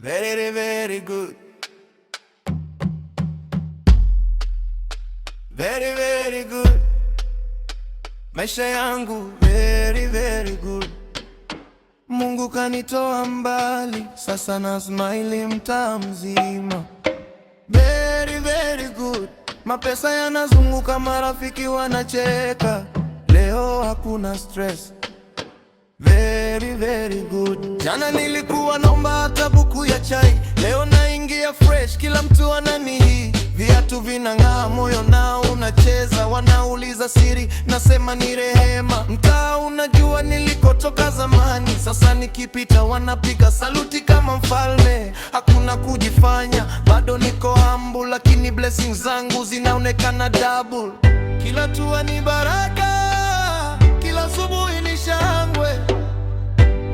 Very, very good. Very, very good. Maisha yangu very, very good. Mungu kanitoa mbali, sasa na smile mtaa mzima. Very, very good. Mapesa yanazunguka, marafiki wanacheka, leo hakuna stress. Very, very good. Jana nilikuwa naomba hata buku ya chai, leo naingia fresh, kila mtu ananihi. Viatu vinang'aa, moyo nao unacheza, wanauliza siri, nasema ni rehema. Mtaa unajua nilikotoka zamani, sasa nikipita wanapiga saluti kama mfalme. Hakuna kujifanya, bado niko humble, lakini blessings zangu zinaonekana double. Kila tua ni baraka, kila asubuhi ni shangwe.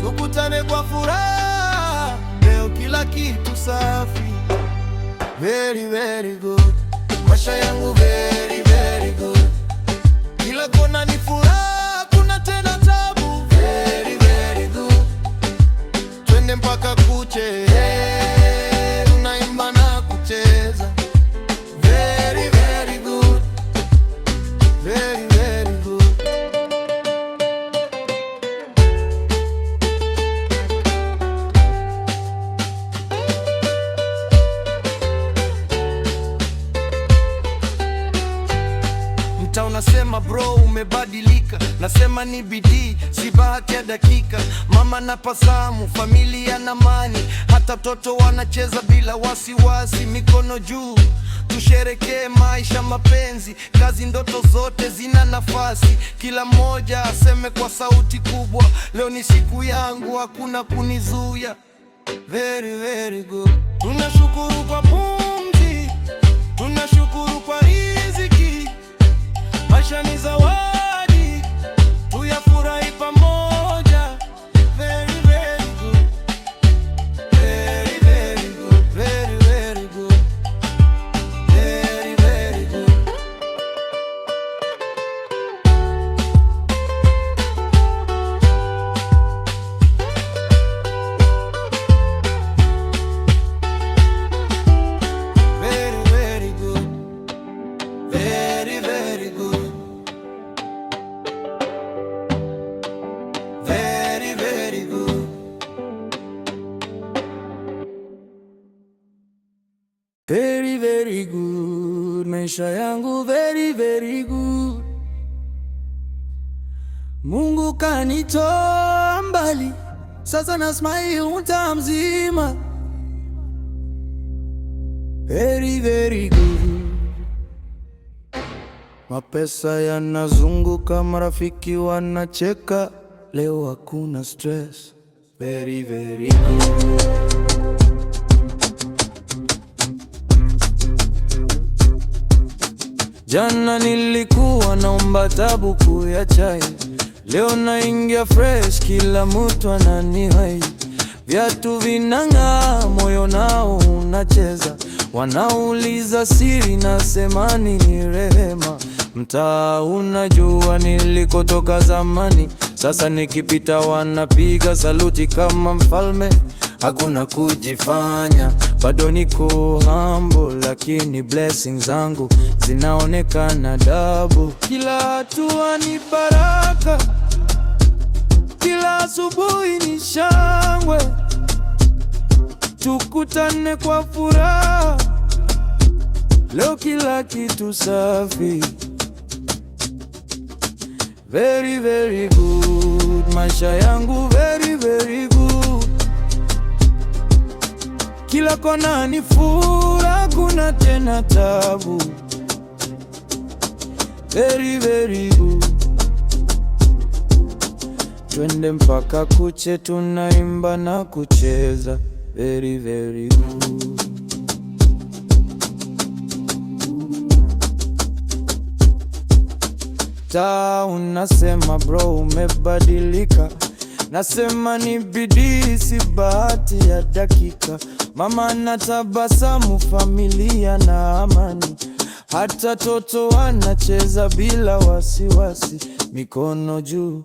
Tukutane kwa furaha, leo kila kitu safi. Very, very good. Maisha yangu very, very good. Kila kona ni furaha, kuna tena tabu. Very, very good. Twende mpaka kuche, tunaimba na kucheza. Very, very good. Very, very good. Mtaa unasema bro umebadilika, nasema ni bidii, si bahati ya dakika. Mama na pasamu, familia na amani, hata mtoto wanacheza bila wasiwasi. Mikono juu, tusherekee maisha, mapenzi, kazi, ndoto zote zina nafasi. Kila mmoja aseme kwa sauti kubwa, leo ni siku yangu, hakuna kunizuia. Very, very good. Tunashukuru kwa pumzi, tunashukuru kwa riziki. Maisha ni zawadi, tuyafurahi pamoja. Very, very good. Very, very good. Very, very good. Very, very good. Very, very good. Very, very good. Very, very good. Very, very good. Maisha yangu very, very good. Mungu kanitoa mbali, sasa na smile mtaa mzima. Very, very good. Mapesa yanazunguka, marafiki wanacheka, leo hakuna stress. Very, very good. Jana nilikuwa naomba buku ya chai, leo naingia fresh, kila mtu ananihai. Viatu vinang'aa, moyo nao unacheza, wanauliza siri, nasema ni rehema. Mtaa unajua nilikotoka zamani, sasa nikipita wanapiga saluti kama mfalme. Hakuna kujifanya, bado niko humble, lakini blessings zangu zinaonekana double. Kila hatua ni baraka, kila asubuhi ni shangwe. Tukutane kwa furaha, leo kila kitu safi. Very, very good. Maisha yangu very, very good. Kila kona ni furaha, kuna tena tabu. Very, very good. Twende mpaka kuche, tunaimba na kucheza. Very, very good. Taa unasema bro umebadilika, nasema ni bidii, si bahati ya dakika. Mama na tabasamu, familia na amani, hata toto wanacheza bila wasiwasi. Mikono juu,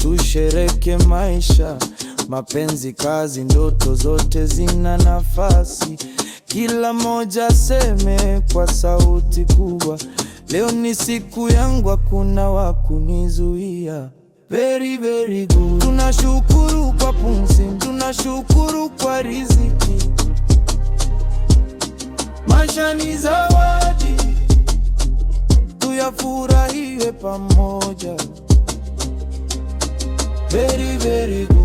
tushereke maisha, Mapenzi, kazi, ndoto zote zina nafasi. Kila moja seme kwa sauti kubwa, leo ni siku yangu, hakuna wa kunizuia. Very, very good. Tunashukuru kwa pumzi, tunashukuru kwa riziki. Maisha ni zawadi, tuyafurahie pamoja. Very, very good.